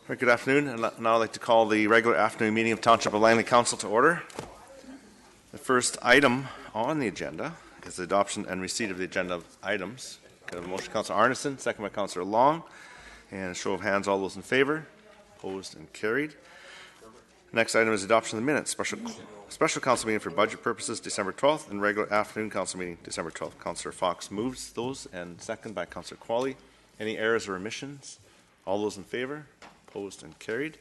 Right, good afternoon, and now I'd like to call the regular afternoon meeting of Township of Langley Council to order. The first item on the agenda is the adoption and receipt of the agenda items. Could I have a motion, Councillor Arneson, second by Councillor Long, and a show of hands, all those in favor, opposed and carried. Next item is adoption of the minutes. Special council meeting for budget purposes, December 12th, and regular afternoon council meeting, December 12th. Councillor Fox moves those, and second by Councillor Qualley. Any errors or omissions? All those in favor? Opposed and carried.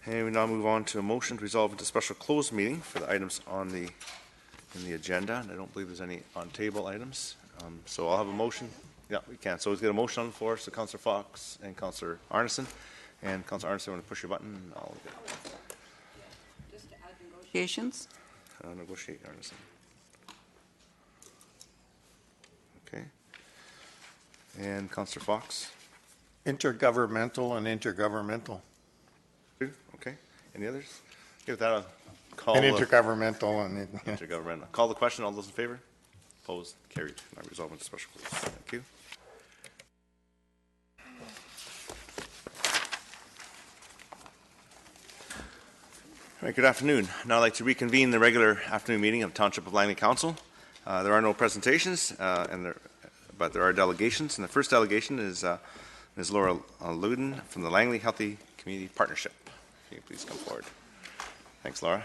And we now move on to a motion to resolve into special closed meeting for the items on in the agenda. And I don't believe there's any on table items. So I'll have a motion. Yeah, we can. So we've got a motion on the floor. So Councillor Fox and Councillor Arneson. And Councillor Arneson, want to push your button? And I'll just to add negotiations. Negotiate, Arneson. Okay. And Councillor Fox. Intergovernmental and intergovernmental. Okay. Any others? Give that a call. And intergovernmental and intergovernmental. Call the question. All those in favor? Opposed? Carried. Now resolve into special close. Thank you. All right. Good afternoon. Now I'd like to reconvene the regular afternoon meeting of Township of Langley Council. There are no presentations, but there are delegations. And the first delegation is Ms. Laura Luden from the Langley Healthy Community Partnership. Can you please come forward? Thanks, Laura.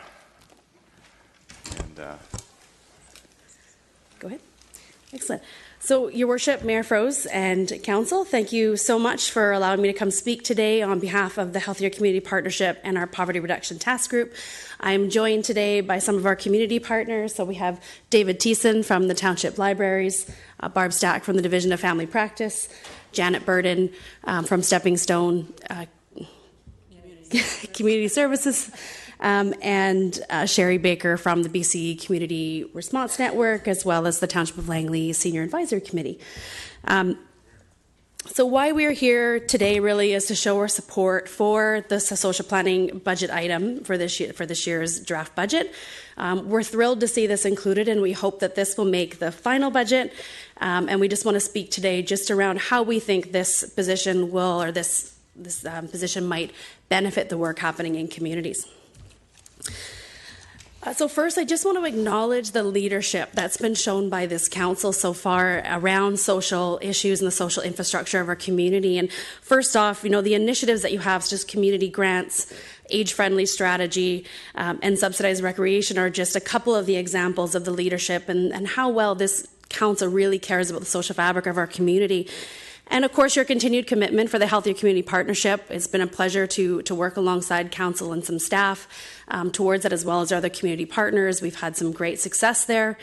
And go ahead. Excellent. So, Your Worship, Mayor Froese and Council, thank you so much for allowing me to come speak today on behalf of the Healthier Community Partnership and our Poverty Reduction Task Group. I'm joined today by some of our community partners. So we have David Thiessen from the Township Libraries, Barb Stack from the Division of Family Practice, Janet Burden from Stepping Stone Community Services, and Sherry Baker from the BC Community Response Network, as well as the Township of Langley Senior Advisory Committee. So why we're here today really is to show our support for the social planning budget item for this year's draft budget. We're thrilled to see this included, and we hope that this will make the final budget. And we just want to speak today just around how we think this position will, or this position might benefit the work happening in communities. So first, I just want to acknowledge the leadership that's been shown by this council so far around social issues and the social infrastructure of our community. And first off, the initiatives that you have, such as community grants, age-friendly strategy, and subsidized recreation are just a couple of the examples of the leadership and how well this council really cares about the social fabric of our community. And of course, your continued commitment for the Healthier Community Partnership. It's been a pleasure to work alongside council and some staff towards it, as well as our other community partners. We've had some great success there.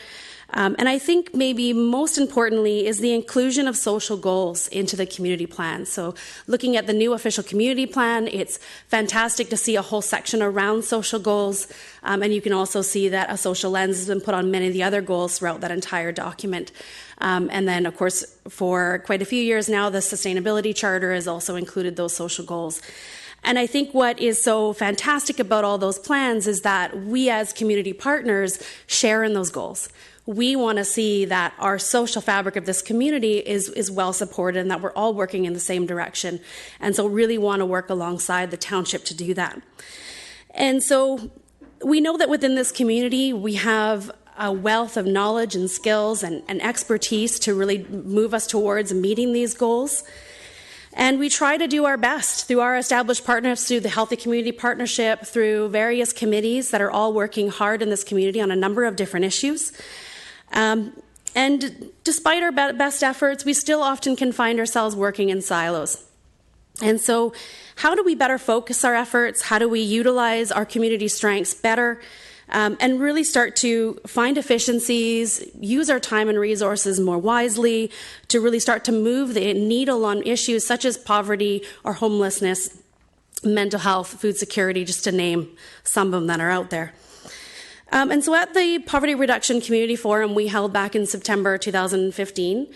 And I think maybe most importantly is the inclusion of social goals into the community plan. So looking at the new official community plan, it's fantastic to see a whole section around social goals. And you can also see that a social lens has been put on many of the other goals throughout that entire document. And then, of course, for quite a few years now, the Sustainability Charter has also included those social goals. And I think what is so fantastic about all those plans is that we as community partners share in those goals. We want to see that our social fabric of this community is well supported and that we're all working in the same direction. And so really want to work alongside the township to do that. And so we know that within this community, we have a wealth of knowledge and skills and expertise to really move us towards meeting these goals. And we try to do our best through our established partners, through the Healthy Community Partnership, through various committees that are all working hard in this community on a number of different issues. And despite our best efforts, we still often can find ourselves working in silos. And so how do we better focus our efforts? How do we utilize our community strengths better? And really start to find efficiencies, use our time and resources more wisely to really start to move the needle on issues such as poverty or homelessness, mental health, food security, just to name some of them that are out there. And so at the Poverty Reduction Community Forum we held back in September 2015,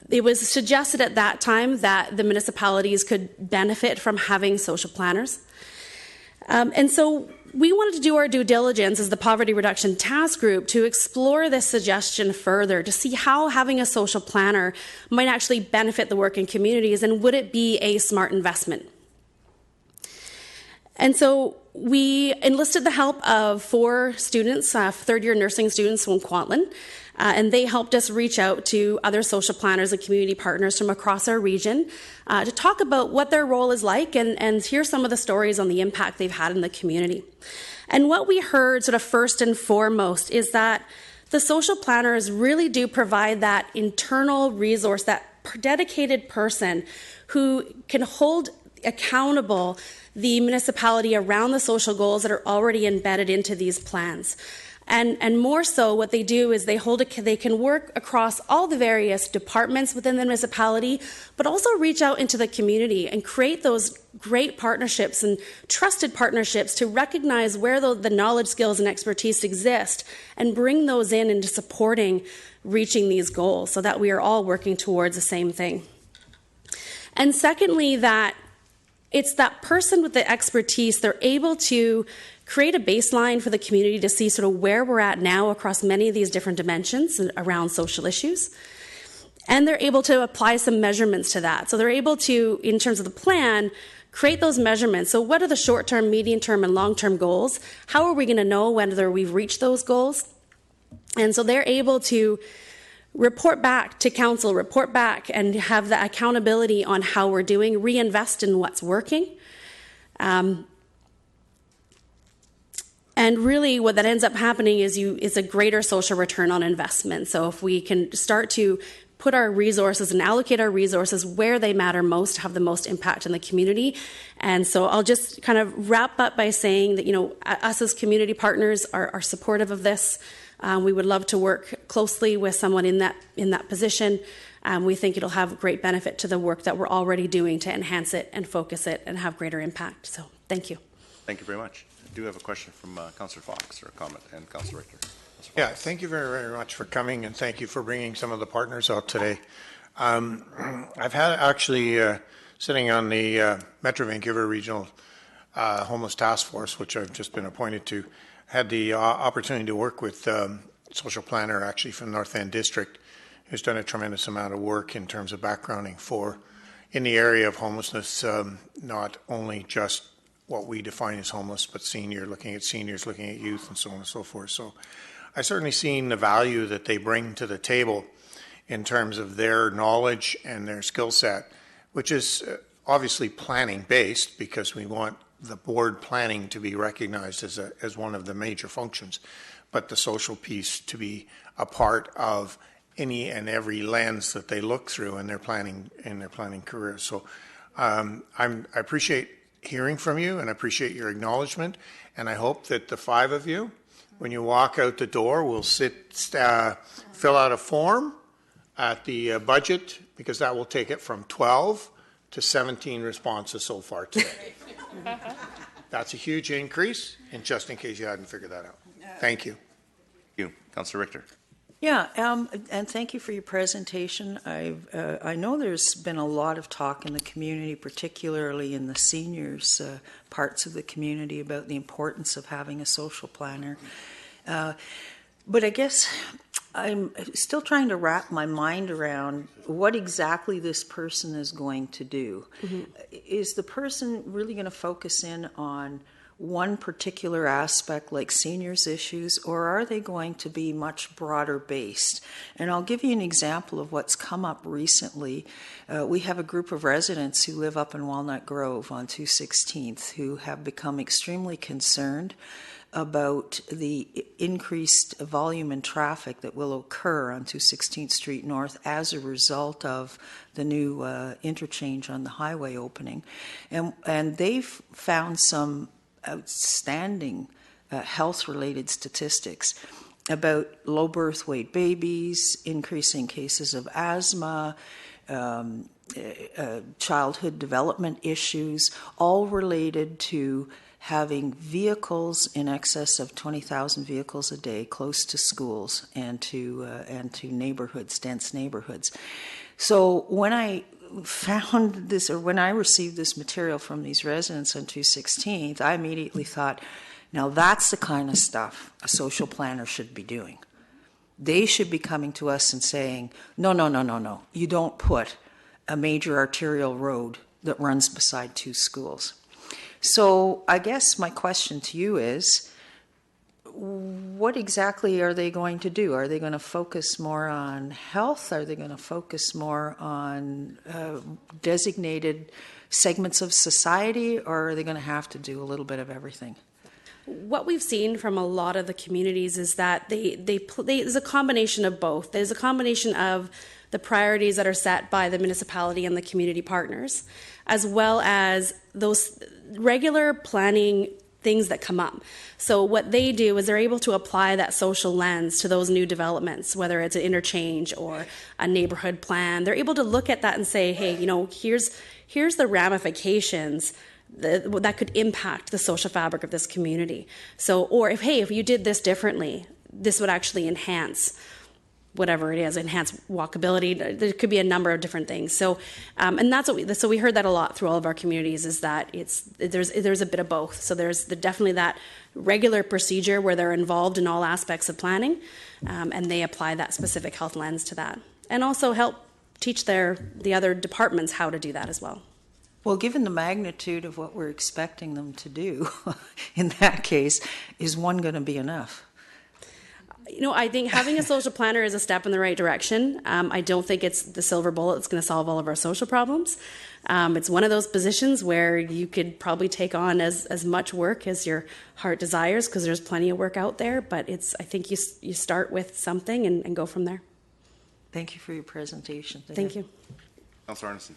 it was suggested at that time that the municipalities could benefit from having social planners. And so we wanted to do our due diligence as the Poverty Reduction Task Group to explore this suggestion further, to see how having a social planner might actually benefit the work in communities, and would it be a smart investment And so we enlisted the help of 4 students, third-year nursing students from Kwantlen, and they helped us reach out to other social planners and community partners from across our region to talk about what their role is like and hear some of the stories on the impact they've had in the community. And what we heard sort of first and foremost is that the social planners really do provide that internal resource, that dedicated person who can hold accountable the municipality around the social goals that are already embedded into these plans. And more so, what they do is they can work across all the various departments within the municipality, but also reach out into the community and create those great partnerships and trusted partnerships to recognize where the knowledge, skills, and expertise exist and bring those in into supporting reaching these goals so that we are all working towards the same thing. And secondly, that it's that person with the expertise, they're able to create a baseline for the community to see sort of where we're at now across many of these different dimensions around social issues. And they're able to apply some measurements to that. So they're able to, in terms of the plan, create those measurements. So what are the short-term, medium-term, and long-term goals? How are we going to know whether we've reached those goals? And so they're able to report back to council, report back and have the accountability on how we're doing, reinvest in what's working. And really what that ends up happening is a greater social return on investment. So if we can start to put our resources and allocate our resources where they matter most, have the most impact in the community. And so I'll just kind of wrap up by saying that, us as community partners are supportive of this. We would love to work closely with someone in that position. We think it'll have great benefit to the work that we're already doing to enhance it and focus it and have greater impact. So thank you. Thank you very much. I do have a question from Councillor Fox, or a comment, and Councillor Richter. Yeah, thank you very, very much for coming, and thank you for bringing some of the partners out today. I've had actually sitting on the Metro Vancouver Regional Homeless Task Force, which I've just been appointed to, had the opportunity to work with social planner actually from North End District, who's done a tremendous amount of work in terms of backgrounding in the area of homelessness, not only just what we define as homeless, but looking at seniors, looking at youth, and so on and so forth. So I've certainly seen the value that they bring to the table in terms of their knowledge and their skill set, which is obviously planning based, because we want the board planning to be recognized as one of the major functions, but the social piece to be a part of any and every lens that they look through in their planning career. So I appreciate hearing from you, and I appreciate your acknowledgement, and I hope that the 5 of you, when you walk out the door, will fill out a form at the budget, because that will take it from 12 to 17 responses so far today. That's a huge increase, and just in case you hadn't figured that out. Thank you. Thank you. Councillor Richter. Yeah, and thank you for your presentation. I know there's been a lot of talk in the community, particularly in the seniors parts of the community, about the importance of having a social planner. But I guess I'm still trying to wrap my mind around what exactly this person is going to do. Mm-hmm. Is the person really going to focus in on one particular aspect like seniors issues, or are they going to be much broader based? And I'll give you an example of what's come up recently. We have a group of residents who live up in Walnut Grove on 216th who have become extremely concerned about the increased volume in traffic that will occur on 216th Street North as a result of the new interchange on the highway opening. And they've found some outstanding health-related statistics about low birth weight babies, increasing cases of asthma, childhood development issues, all related to having vehicles in excess of 20,000 vehicles a day close to schools and to neighborhoods, dense neighborhoods. So when I found this, or when I received this material from these residents on 216th, I immediately thought, now that's the kind of stuff a social planner should be doing. They should be coming to us and saying, no, you don't put a major arterial road that runs beside 2 schools. So I guess my question to you is, what exactly are they going to do? Are they going to focus more on health? Are they going to focus more on designated segments of society? Or are they going to have to do a little bit of everything? What we've seen from a lot of the communities is that there's a combination of both. There's a combination of the priorities that are set by the municipality and the community partners, as well as those regular planning things that come up. So what they do is they're able to apply that social lens to those new developments, whether it's an interchange or a neighborhood plan. They're able to look at that and say, hey, here's the ramifications that could impact the social fabric of this community. So, or if you did this differently, this would actually enhance whatever it is, enhance walkability. There could be a number of different things. So, and that's so we heard that a lot through all of our communities, is that there's a bit of both. So there's definitely that regular procedure where they're involved in all aspects of planning, and they apply that specific health lens to that, and also help teach the other departments how to do that as well. Well, given the magnitude of what we're expecting them to do, in that case, is one going to be enough? I think having a social planner is a step in the right direction. I don't think it's the silver bullet that's going to solve all of our social problems. It's one of those positions where you could probably take on as much work as your heart desires, because there's plenty of work out there. But I think you start with something and go from there. Thank you for your presentation. Thank you. Councillor Arneson.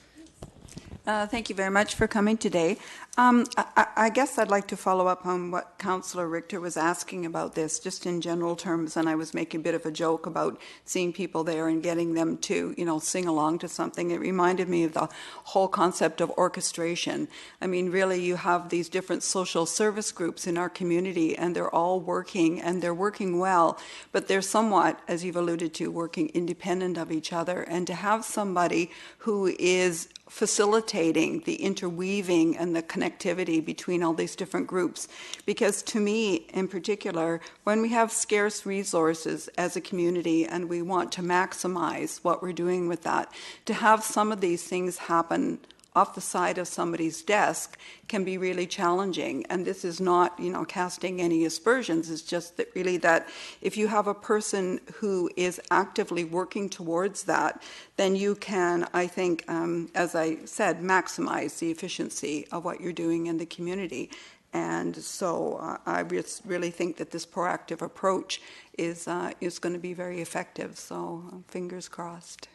Thank you very much for coming today. I guess I'd like to follow up on what Councillor Richter was asking about this, just in general terms, and I was making a bit of a joke about seeing people there and getting them to, sing along to something. It reminded me of the whole concept of orchestration. I mean, really, you have these different social service groups in our community, and they're all working, and they're working well, but they're somewhat, as you've alluded to, working independent of each other. And to have somebody who is facilitating the interweaving and the connectivity between all these different groups. Because to me, in particular, when we have scarce resources as a community and we want to maximize what we're doing with that, to have some of these things happen off the side of somebody's desk can be really challenging. And this is not, casting any aspersions. It's just that really that if you have a person who is actively working towards that, then you can, I think, as I said, maximize the efficiency of what you're doing in the community. And so I really think that this proactive approach is going to be very effective. So fingers crossed.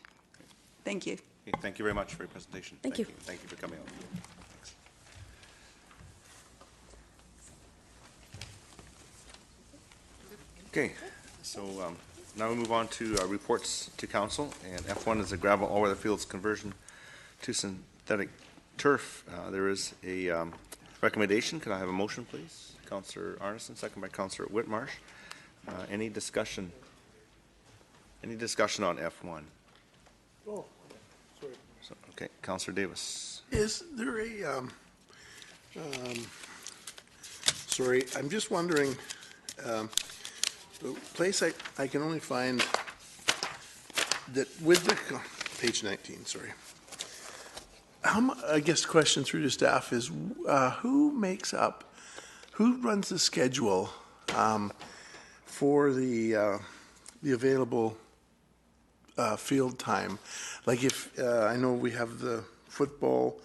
Thank you. Okay, thank you very much for your presentation. Thank you. Thank you for coming out. Thanks. Okay, so now we move on to reports to council, and F1 is the gravel all-weather fields conversion to synthetic turf. There is a recommendation. Could I have a motion, please? Councillor Arneson, second by Councillor Whitmarsh. Any discussion? Any discussion on F1? Oh, sorry. So, okay, Councillor Davis. Is there a, sorry, I'm just wondering, the place I can only find that with the, page 19, sorry. I guess the question through the staff is, who runs the schedule for the available field time? Like if, I know we have the football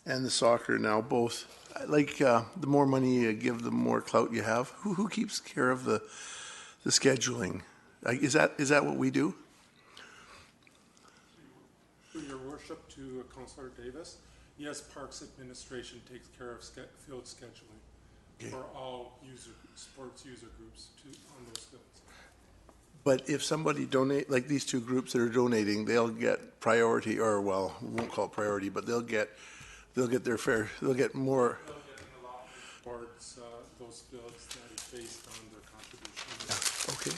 and the soccer now both, like the more money you give, the more clout you have. Who keeps care of the scheduling? Like, is that what we do? Your worship, to Councillor Davis, yes, Parks Administration takes care of field scheduling for all sports user groups on those fields. But if somebody donate, like these two groups that are donating, they'll get priority, or well, we won't call it priority, but they'll get their fair, they'll get more. They'll get an allotment towards those fields that is based on their contribution. Yeah. Okay,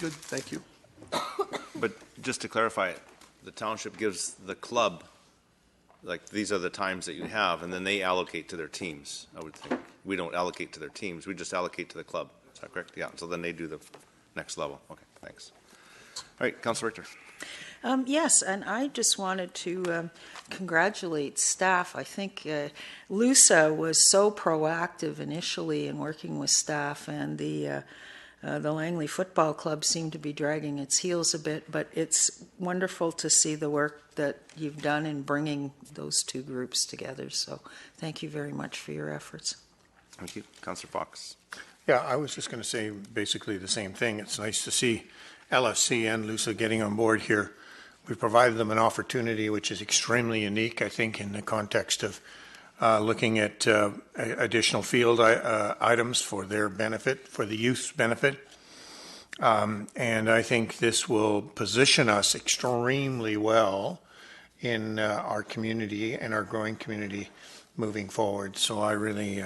good, thank you. But just to clarify, the township gives the club, like, these are the times that you have, and then they allocate to their teams, I would think. We don't allocate to their teams, we just allocate to the club. Is that correct? Yeah, so then they do the next level. Okay, thanks. All right, Councillor Richter. Yes, and I just wanted to congratulate staff. I think LUSA was so proactive initially in working with staff, and the Langley Football Club seemed to be dragging its heels a bit, but it's wonderful to see the work that you've done in bringing those two groups together. So thank you very much for your efforts. Thank you. Councillor Fox. Yeah, I was just going to say basically the same thing. It's nice to see LFC and LUSA getting on board here. We've provided them an opportunity which is extremely unique, I think, in the context of looking at additional field items for their benefit, for the youth's benefit. And I think this will position us extremely well in our community and our growing community moving forward. So I really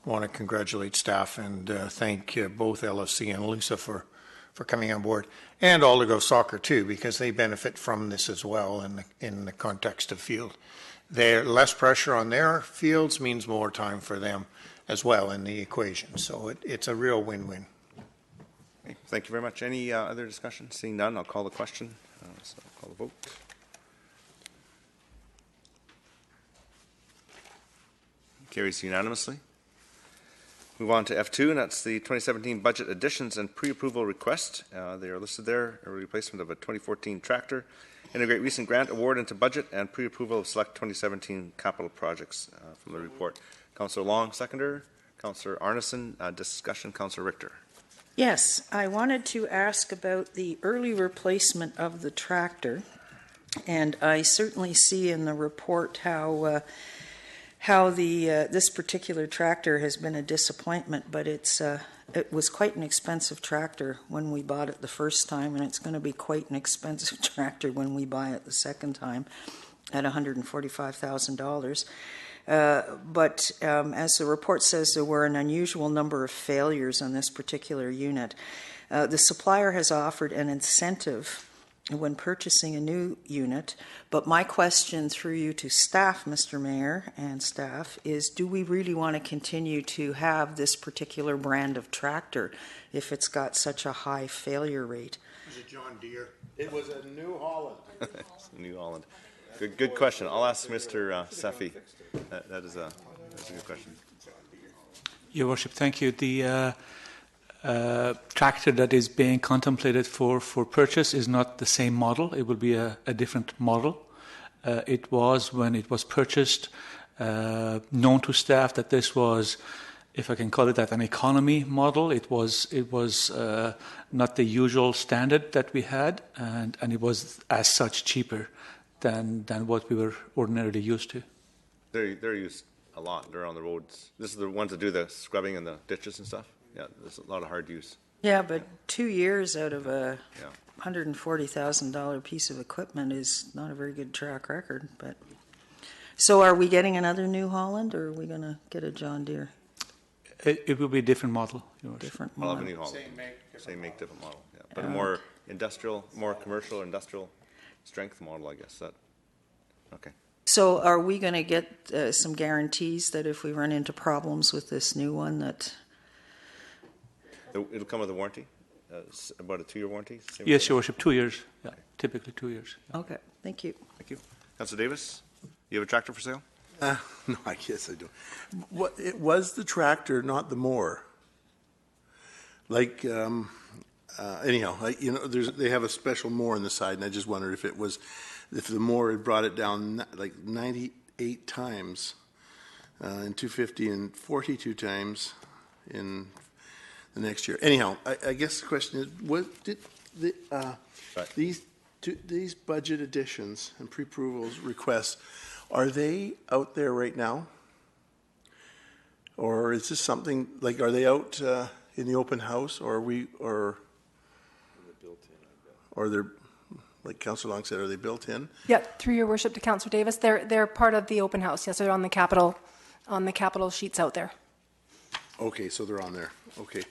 want to congratulate staff and thank both LFC and LUSA for coming on board, and Aldergrove Soccer too, because they benefit from this as well in the context of field. Less pressure on their fields means more time for them as well in the equation. So it's a real win-win. Okay, thank you very much. Any other discussion? Seeing none, I'll call the question. So I'll call the vote. Carries unanimously. Move on to F2, and that's the 2017 budget additions and pre-approval request. They are listed there. A replacement of a 2014 tractor, integrate recent grant award into budget, and pre-approval of select 2017 capital projects from the report. Councillor Long, seconder. Councillor Arneson, discussion. Councillor Richter. Yes, I wanted to ask about the early replacement of the tractor, and I certainly see in the report how this particular tractor has been a disappointment, but it was quite an expensive tractor when we bought it the first time, and it's going to be quite an expensive tractor when we buy it the second time at $145,000. But as the report says, there were an unusual number of failures on this particular unit. The supplier has offered an incentive when purchasing a new unit, but my question through you to staff, Mr. Mayor and staff, is do we really want to continue to have this particular brand of tractor if it's got such a high failure rate? It was a John Deere. It was a New Holland. New Holland. Good question. I'll ask Mr. Sefi. That is a good question. Your Worship, thank you. The tractor that is being contemplated for purchase is not the same model. It will be a different model. It was, when it was purchased, known to staff that this was, if I can call it that, an economy model. It was not the usual standard that we had, and it was as such cheaper than what we were ordinarily used to. They're used a lot. They're on the roads. This is the ones that do the scrubbing in the ditches and stuff. Yeah, there's a lot of hard use. Yeah, but 2 years out of a $140,000 piece of equipment is not a very good track record. But so, are we getting another New Holland, or are we going to get a John Deere? It will be a different model. Different I'll have a model. New Holland. Same make, different model. Yeah. But a more industrial, more commercial, industrial strength model, I guess. Okay. So, are we going to get some guarantees that if we run into problems with this new one, that It'll come with a warranty, about a 2-year warranty? Yes, Your Worship, 2 years. Yeah, typically 2 years. Yeah. Okay, thank you. Thank you. Councillor Davis, you have a tractor for sale? No, I guess I do. It was the tractor, not the mower. Like, anyhow, they have a special mower on the side, and I just wondered if the mower had brought it down like 98 times in 250 and 42 times in the next year. Anyhow, I guess the question is, these budget additions and pre-approvals requests, are they out there right now? Or is this something, like, are they out in the open house, or they're, like Councillor Long said, are they built in? Yeah, through your worship to Councillor Davis, they're part of the open house. Yes, they're on the capital sheets out there. Okay, so they're on there. Okay.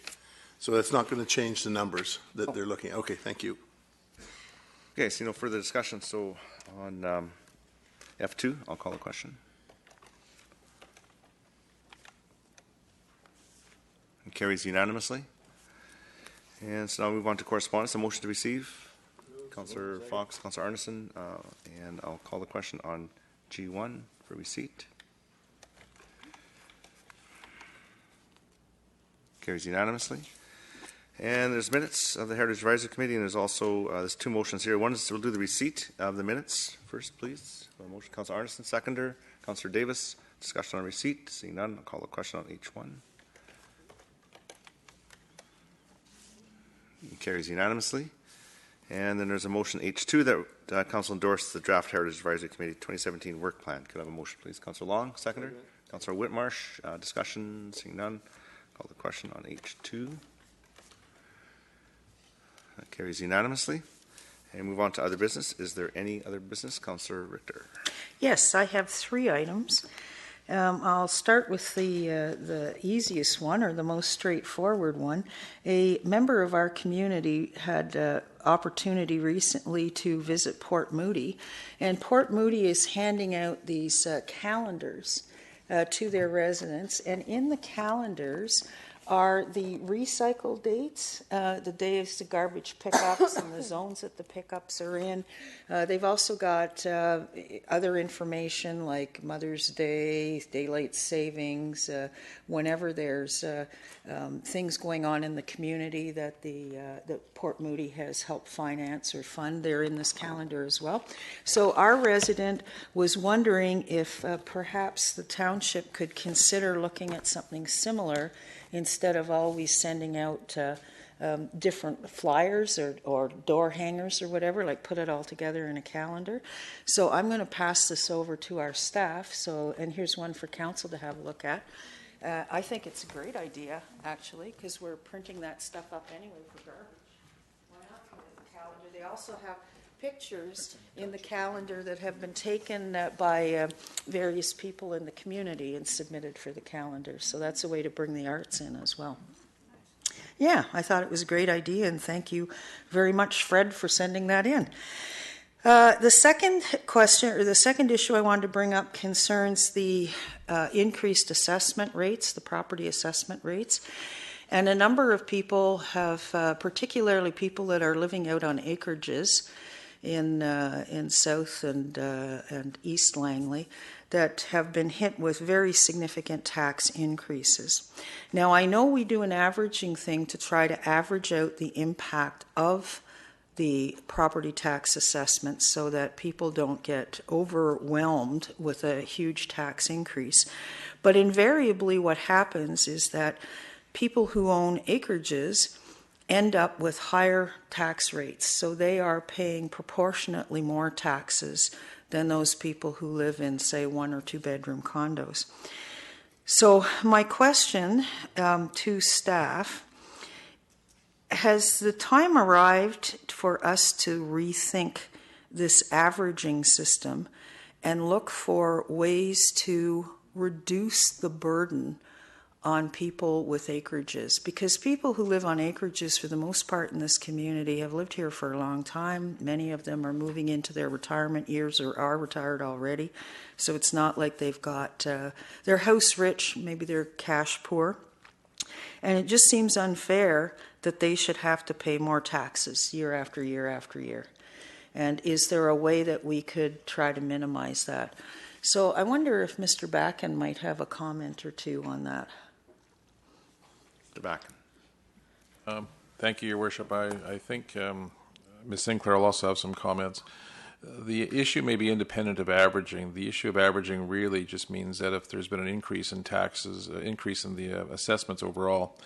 So that's not going to change the numbers that they're looking at. Okay, thank you. Okay, so no further discussion. So on F2, I'll call the question. It carries unanimously. And so now we move on to correspondence. A motion to receive. Councillor Fox, Councillor Arneson, and I'll call the question on G1 for receipt. Carries unanimously. And there's minutes of the Heritage Advisory Committee, and there's also there's two motions here. One is we'll do the receipt of the minutes first, please. Motion, Councillor Arneson, seconder. Councillor Davis, discussion on receipt. Seeing none, I'll call the question on H1. It carries unanimously. And then there's a motion H2 that Council endorsed the draft Heritage Advisory Committee 2017 work plan. Could I have a motion, please? Councillor Long, seconder. Councillor Whitmarsh, discussion. Seeing none, call the question on H2. That carries unanimously. And move on to other business. Is there any other business? Councillor Richter. Yes, I have 3 items. I'll start with the easiest one, or the most straightforward one. A member of our community had opportunity recently to visit Port Moody, and Port Moody is handing out these calendars to their residents, and in the calendars are the recycle dates, the days the garbage pickups and the zones that the pickups are in. They've also got other information like Mother's Day, daylight savings, whenever there's things going on in the community that that Port Moody has helped finance or fund. They're in this calendar as well. So our resident was wondering if perhaps the township could consider looking at something similar instead of always sending out different flyers or door hangers or whatever, like put it all together in a calendar. So I'm going to pass this over to our staff. And here's one for council to have a look at. I think it's a great idea, actually, because we're printing that stuff up anyway for garbage. Why not put it in the calendar? They also have pictures in the calendar that have been taken by various people in the community and submitted for the calendar. So that's a way to bring the arts in as well. Yeah, I thought it was a great idea, and thank you very much, Fred, for sending that in. The second question, or the second issue I wanted to bring up, concerns the increased assessment rates, the property assessment rates. And a number of people have, particularly people that are living out on acreages in South and East Langley, that have been hit with very significant tax increases. Now, I know we do an averaging thing to try to average out the impact of the property tax assessment so that people don't get overwhelmed with a huge tax increase. But invariably what happens is that people who own acreages end up with higher tax rates. So they are paying proportionately more taxes than those people who live in, say, 1 or 2 bedroom condos. So my question to staff, has the time arrived for us to rethink this averaging system and look for ways to reduce the burden on people with acreages? Because people who live on acreages, for the most part in this community, have lived here for a long time. Many of them are moving into their retirement years or are retired already. So it's not like they've got, they're house rich, maybe they're cash poor. And it just seems unfair that they should have to pay more taxes year after year after year. And is there a way that we could try to minimize that? So I wonder if Mr. Backen might have a comment or two on that. Back. Thank you, Your Worship. I think Ms. Sinclair will also have some comments. The issue may be independent of averaging. The issue of averaging really just means that if there's been an increase in taxes, increase in the assessments overall,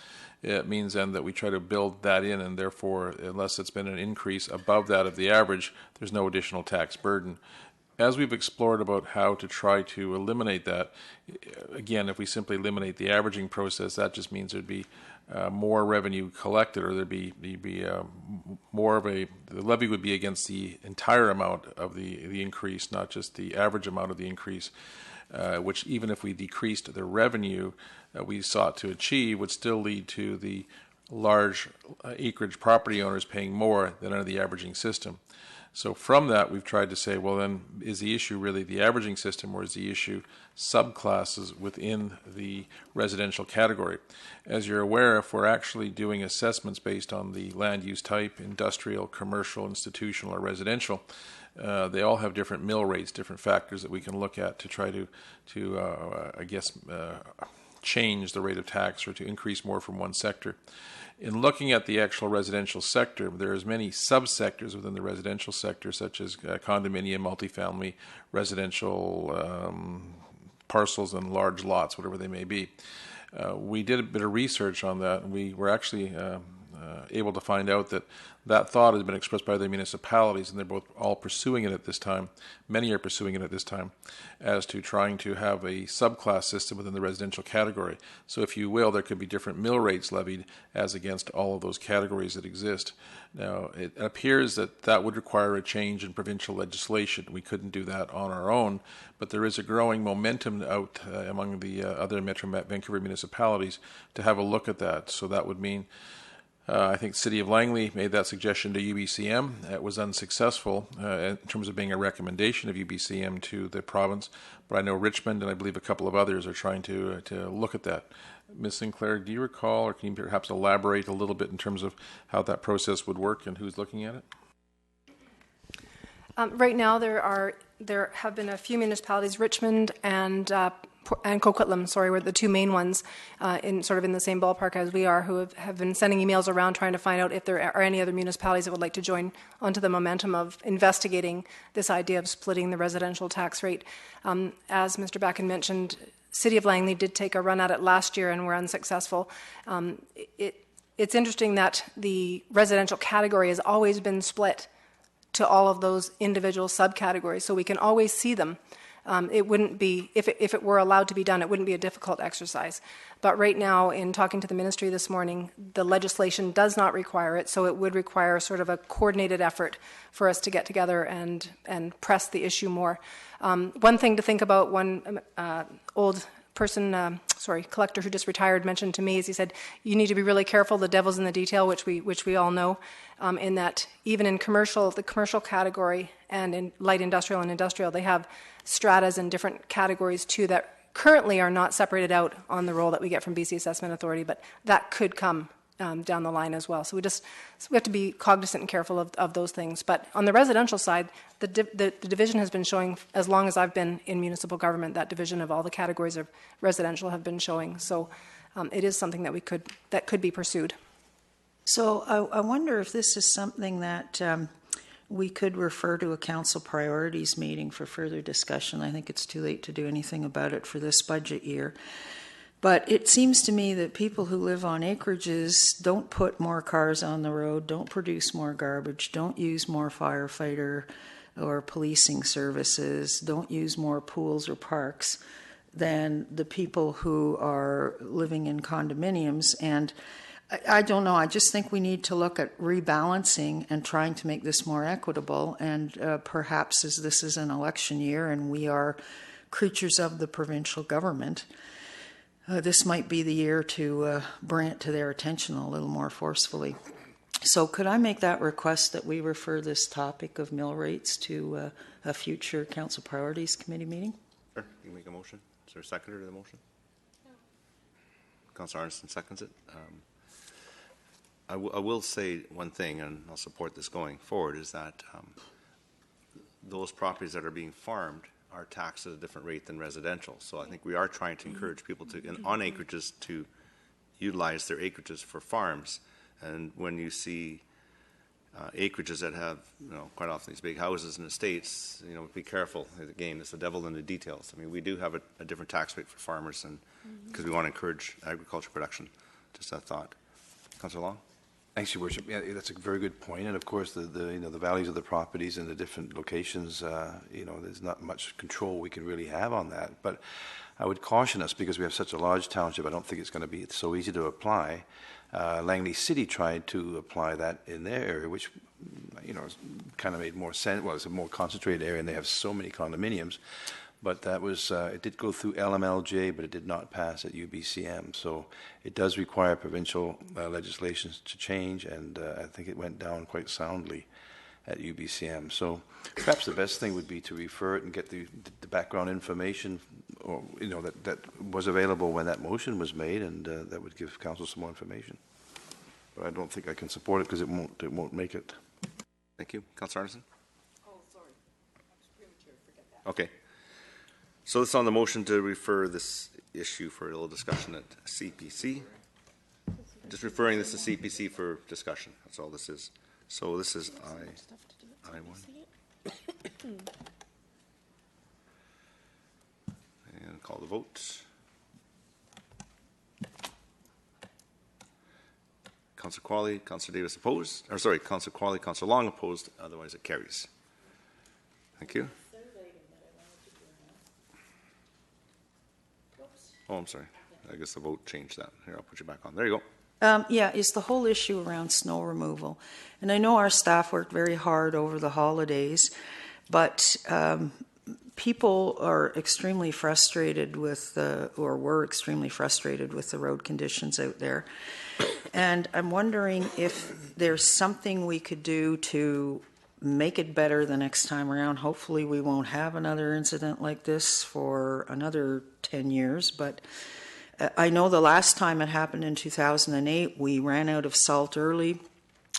it means then that we try to build that in, and therefore, unless it's been an increase above that of the average, there's no additional tax burden. As we've explored about how to try to eliminate that, again, if we simply eliminate the averaging process, that just means there'd be more revenue collected, or there'd be more of the levy would be against the entire amount of the increase, not just the average amount of the increase, which even if we decreased the revenue that we sought to achieve would still lead to the large acreage property owners paying more than under the averaging system. So from that, we've tried to say, well, then, is the issue really the averaging system, or is the issue subclasses within the residential category? As you're aware, if we're actually doing assessments based on the land use type, industrial, commercial, institutional, or residential, they all have different mill rates, different factors that we can look at to try to change the rate of tax or to increase more from one sector. In looking at the actual residential sector, there's many subsectors within the residential sector, such as condominium, multifamily, residential parcels, and large lots, whatever they may be. We did a bit of research on that, and we were actually able to find out that that thought has been expressed by the municipalities, and they're both all pursuing it at this time. Many are pursuing it at this time, as to trying to have a subclass system within the residential category. So if you will, there could be different mill rates levied as against all of those categories that exist. Now, it appears that that would require a change in provincial legislation. We couldn't do that on our own, but there is a growing momentum out among the other Metro Vancouver municipalities to have a look at that. So that would mean I think the City of Langley made that suggestion to UBCM. It was unsuccessful in terms of being a recommendation of UBCM to the province. But I know Richmond and I believe a couple of others are trying to look at that. Ms. Sinclair, do you recall, or can you perhaps elaborate a little bit in terms of how that process would work and who's looking at it? Right now, there have been a few municipalities, Richmond and Coquitlam, were the two main ones in the same ballpark as we are, who have been sending emails around trying to find out if there are any other municipalities that would like to join onto the momentum of investigating this idea of splitting the residential tax rate. As Mr. Backen mentioned, City of Langley did take a run at it last year and were unsuccessful. It's interesting that the residential category has always been split to all of those individual subcategories, so we can always see them. It wouldn't be, if it were allowed to be done, it wouldn't be a difficult exercise. But right now, in talking to the ministry this morning, the legislation does not require it, so it would require sort of a coordinated effort for us to get together and press the issue more. One thing to think about, one old person, collector who just retired mentioned to me is he said, you need to be really careful, the devil's in the detail, which we all know, in that even in the commercial category and in light industrial and industrial, they have stratas and different categories too that currently are not separated out on the roll that we get from BC Assessment Authority, but that could come down the line as well. So we have to be cognizant and careful of those things. But on the residential side, the division has been showing, as long as I've been in municipal government, that division of all the categories of residential have been showing. So it is something that could be pursued. So I wonder if this is something that we could refer to a council priorities meeting for further discussion. I think it's too late to do anything about it for this budget year. But it seems to me that people who live on acreages don't put more cars on the road, don't produce more garbage, don't use more firefighter or policing services, don't use more pools or parks than the people who are living in condominiums. And I don't know, I just think we need to look at rebalancing and trying to make this more equitable. And perhaps as this is an election year and we are creatures of the provincial government, this might be the year to bring it to their attention a little more forcefully. So could I make that request that we refer this topic of mill rates to a future Council Priorities Committee meeting? Sure. You can make a motion. Is there a seconder to the motion? No. Councillor Arneson seconds it. I will say one thing, and I'll support this going forward, is that those properties that are being farmed are taxed at a different rate than residential. So I think we are trying to encourage people on acreages to utilize their acreages for farms. And when you see acreages that have, quite often these big houses and estates, be careful. Again, it's the devil in the details. I mean, we do have a different tax rate for farmers, and because we want to encourage agriculture production. Just that thought. Councillor Long? Thanks, Your Worship. Yeah, that's a very good point. And of course, the values of the properties in the different locations, there's not much control we can really have on that. But I would caution us, because we have such a large township, I don't think it's going to be so easy to apply. Langley City tried to apply that in their area, which, kind of made more sense. Well, it's a more concentrated area, and they have so many condominiums. But that was, it did go through LMLJ, but it did not pass at UBCM. So it does require provincial legislation to change, and I think it went down quite soundly. at UBCM. So perhaps the best thing would be to refer it and get the background information, or that was available when that motion was made, and that would give council some more information. But I don't think I can support it because it won't make it. Thank you. Councillor Anderson? Oh, sorry. I was premature. Forget that. Okay. So it's on the motion to refer this issue for a little discussion at CPC. Just referring this to CPC for discussion. That's all this is. So this is I1. And call the vote. Councillor Qualley, Councillor Davis opposed. Or sorry, Councillor Qualley, Councillor Long opposed. Otherwise it carries. Thank you. Oh, I'm sorry. I guess the vote changed that. Here, I'll put you back on. There you go. Is the whole issue around snow removal. And I know our staff worked very hard over the holidays, but people are extremely frustrated with or were extremely frustrated with the road conditions out there. And I'm wondering if there's something we could do to make it better the next time around. Hopefully we won't have another incident like this for another 10 years, but I know the last time it happened in 2008, we ran out of salt early,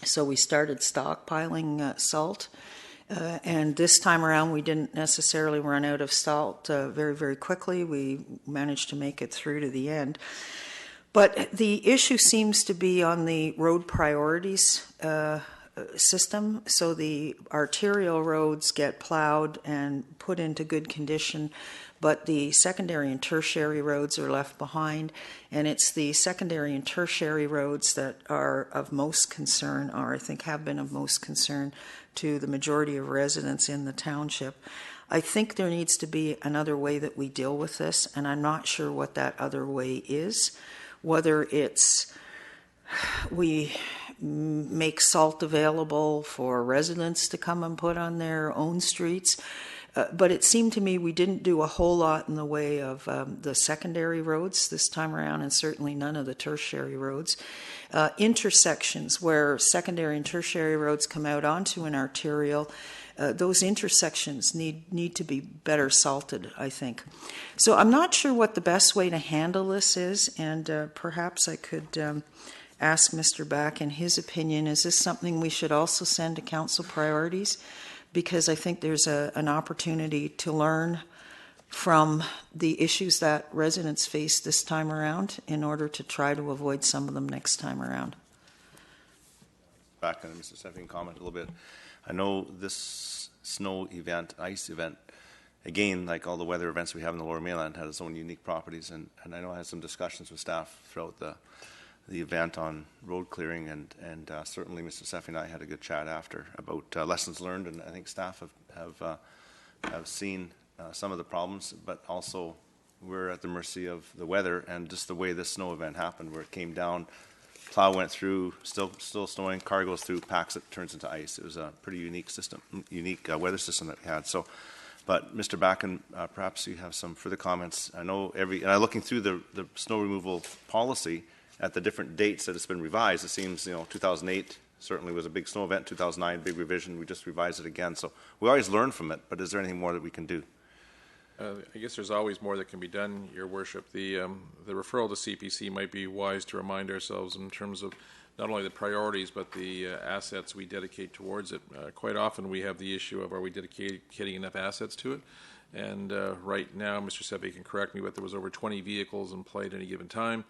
so we started stockpiling salt. And this time around, we didn't necessarily run out of salt very, very quickly. We managed to make it through to the end. But the issue seems to be on the road priorities system. So the arterial roads get plowed and put into good condition, but the secondary and tertiary roads are left behind, and it's the secondary and tertiary roads that are of most concern, or I think have been of most concern to the majority of residents in the township. I think there needs to be another way that we deal with this, and I'm not sure what that other way is, whether it's we make salt available for residents to come and put on their own streets. But it seemed to me we didn't do a whole lot in the way of the secondary roads this time around, and certainly none of the tertiary roads. Intersections where secondary and tertiary roads come out onto an arterial, those intersections need to be better salted, I think. So I'm not sure what the best way to handle this is, and perhaps I could ask Mr. Back in his opinion, is this something we should also send to council priorities? Because I think there's an opportunity to learn from the issues that residents face this time around in order to try to avoid some of them next time around. Back, and Mr. Stephen, comment a little bit. I know this snow event, ice event, again, like all the weather events we have in the Lower Mainland, had its own unique properties, and I know I had some discussions with staff throughout the event on road clearing, and certainly Mr. Seffi and I had a good chat after about lessons learned, and I think staff have seen some of the problems, but also we're at the mercy of the weather and just the way this snow event happened, where it came down, plow went through, still snowing, car goes through, packs it, turns into ice. It was a pretty unique system, weather system that we had. So, but Mr. Backen, perhaps you have some further comments. I know and I'm looking through the snow removal policy at the different dates that it's been revised. It seems, 2008 certainly was a big snow event, 2009, big revision. We just revised it again. So we always learn from it, but is there anything more that we can do? I guess there's always more that can be done, Your Worship. The referral to CPC might be wise to remind ourselves in terms of not only the priorities, but the assets we dedicate towards it. Quite often we have the issue of, are we dedicating enough assets to it? And right now, Mr. Sepe can correct me, but there was over 20 vehicles in play at any given time.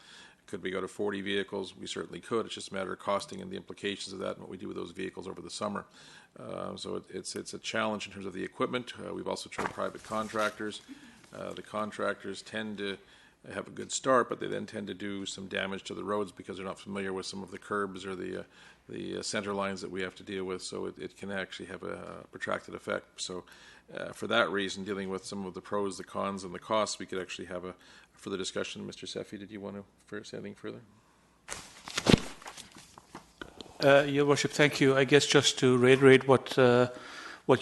Could we go to 40 vehicles? We certainly could. It's just a matter of costing and the implications of that and what we do with those vehicles over the summer. So it's a challenge in terms of the equipment. We've also tried private contractors. The contractors tend to have a good start, but they then tend to do some damage to the roads because they're not familiar with some of the curbs or the center lines that we have to deal with. So it can actually have a protracted effect. So for that reason, dealing with some of the pros, the cons, and the costs, we could actually have a further discussion. Mr. Sefi, did you want to say anything further? Your Worship, thank you. I guess just to reiterate what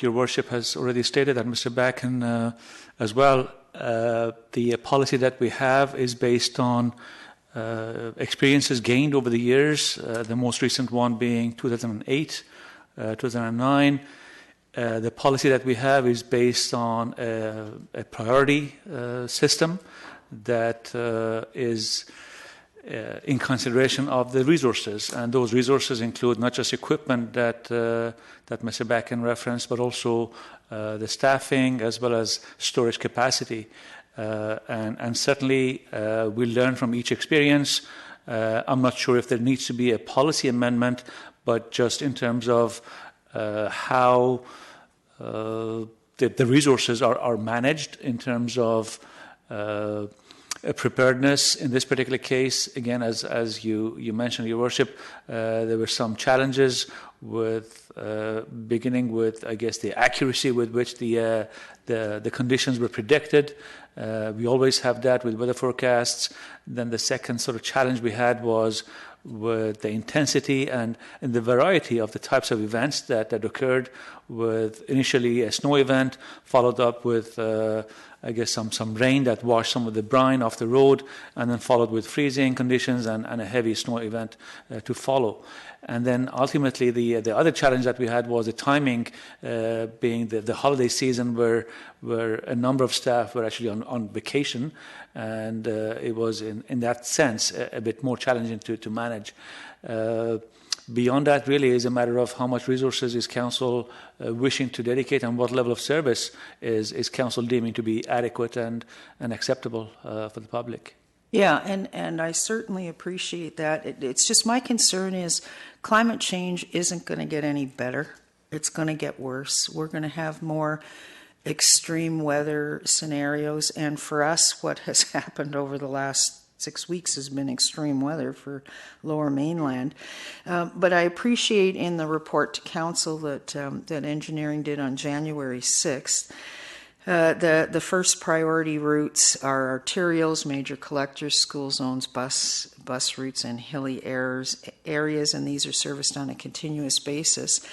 Your Worship has already stated, and Mr. Backen as well, the policy that we have is based on experiences gained over the years, the most recent one being 2008, 2009. The policy that we have is based on a priority system that is in consideration of the resources, and those resources include not just equipment that Mr. Backen referenced, but also the staffing as well as storage capacity. And certainly we learn from each experience. I'm not sure if there needs to be a policy amendment, but just in terms of how the resources are managed in terms of preparedness. In this particular case, again, as you mentioned, Your Worship, there were some challenges with beginning with, I guess, the accuracy with which the conditions were predicted. We always have that with weather forecasts. Then the second sort of challenge we had was with the intensity and the variety of the types of events that occurred, with initially a snow event, followed up with I guess some rain that washed some of the brine off the road, and then followed with freezing conditions and a heavy snow event to follow. And then ultimately the other challenge that we had was the timing, being the holiday season where a number of staff were actually on vacation, and it was in that sense a bit more challenging to manage. Beyond that, really, is a matter of how much resources is Council wishing to dedicate, and what level of service is Council deeming to be adequate and acceptable for the public. Yeah, and I certainly appreciate that. It's just my concern is climate change isn't going to get any better. It's going to get worse. We're going to have more extreme weather scenarios, and for us, what has happened over the last 6 weeks has been extreme weather for Lower Mainland. But I appreciate in the report to Council that engineering did on January 6th, the first priority routes are arterials, major collectors, school zones, bus routes, and hilly areas, and these are serviced on a continuous basis.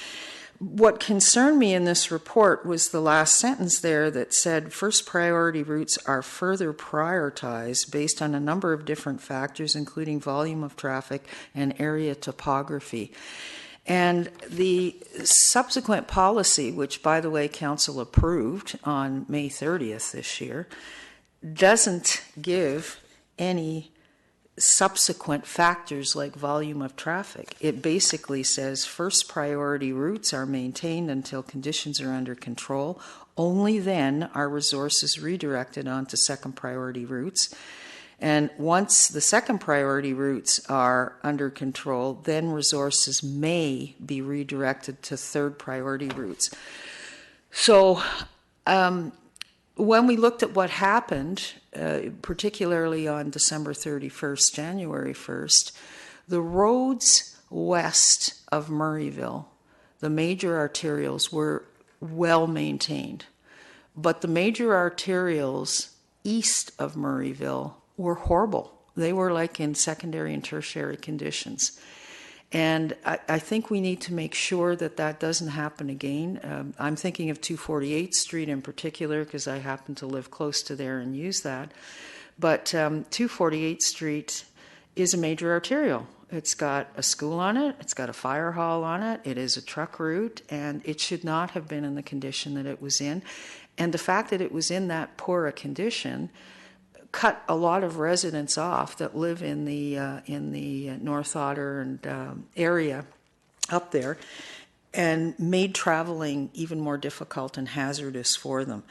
What concerned me in this report was the last sentence there that said first priority routes are further prioritized based on a number of different factors, including volume of traffic and area topography. And the subsequent policy, which, by the way, Council approved on May 30th this year, doesn't give any subsequent factors like volume of traffic. It basically says first priority routes are maintained until conditions are under control. Only then are resources redirected onto second priority routes. And once the second priority routes are under control, then resources may be redirected to third priority routes. So when we looked at what happened, particularly on December 31st, January 1st, the roads west of Murrayville, the major arterials, were well maintained. But the major arterials east of Murrayville were horrible. They were like in secondary and tertiary conditions. And I think we need to make sure that doesn't happen again. I'm thinking of 248th Street in particular because I happen to live close to there and use that. But 248th Street is a major arterial. It's got a school on it. It's got a fire hall on it. It is a truck route, and it should not have been in the condition that it was in. And the fact that it was in that poor a condition cut a lot of residents off that live in the North Otter and area up there, and made traveling even more difficult and hazardous for them.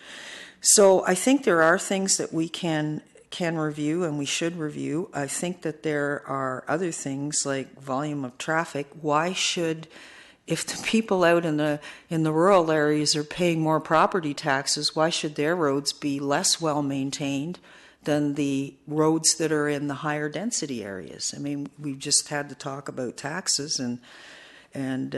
So I think there are things that we can review and we should review. I think that there are other things like volume of traffic. Why should, if the people out in the rural areas are paying more property taxes, why should their roads be less well maintained than the roads that are in the higher density areas? I mean, we've just had to talk about taxes and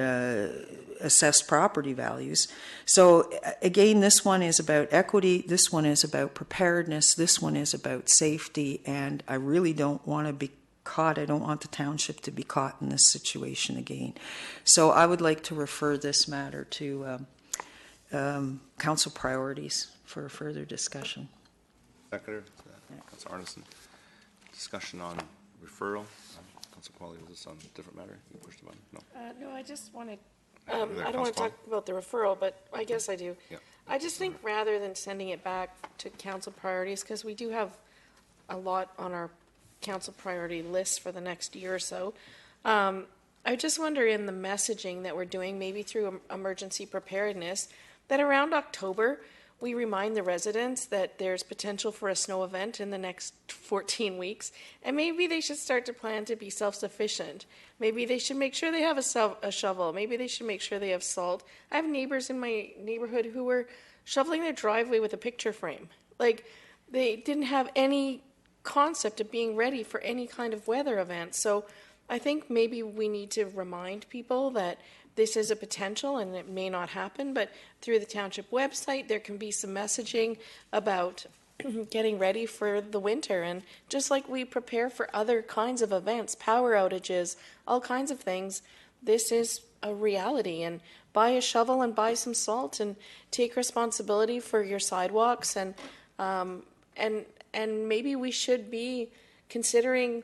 assessed property values. So again, this one is about equity, this one is about preparedness, this one is about safety, and I really don't want to be caught, I don't want the township to be caught in this situation again. So I would like to refer this matter to council priorities for further discussion. Secretary, Councilor Arneson. Discussion on referral. Councilor Qualley, was this on a different matter? You pushed the button? No. No, I just wanted Go ahead, I don't want to Councilor talk about the referral, but I guess I do. Yeah. I just think rather than sending it back to council priorities, because we do have a lot on our council priority list for the next year or so, I just wonder in the messaging that we're doing, maybe through emergency preparedness, that around October, we remind the residents that there's potential for a snow event in the next 14 weeks, and maybe they should start to plan to be self-sufficient. Maybe they should make sure they have a shovel. Maybe they should make sure they have salt. I have neighbors in my neighborhood who were shoveling their driveway with a picture frame. Like, they didn't have any concept of being ready for any kind of weather event. So I think maybe we need to remind people that this is a potential and it may not happen, but through the township website, there can be some messaging about getting ready for the winter. And just like we prepare for other kinds of events, power outages, all kinds of things, this is a reality. And buy a shovel and buy some salt and take responsibility for your sidewalks. And maybe we should be considering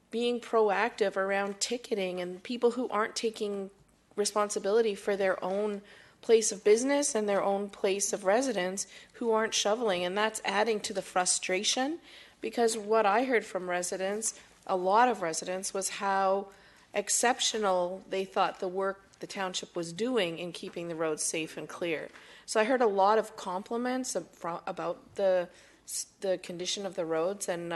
being proactive around ticketing and people who aren't taking responsibility for their own place of business and their own place of residence who aren't shoveling. And that's adding to the frustration, because what I heard from residents, a lot of residents, was how exceptional they thought the work the township was doing in keeping the roads safe and clear. So I heard a lot of compliments about the condition of the roads, and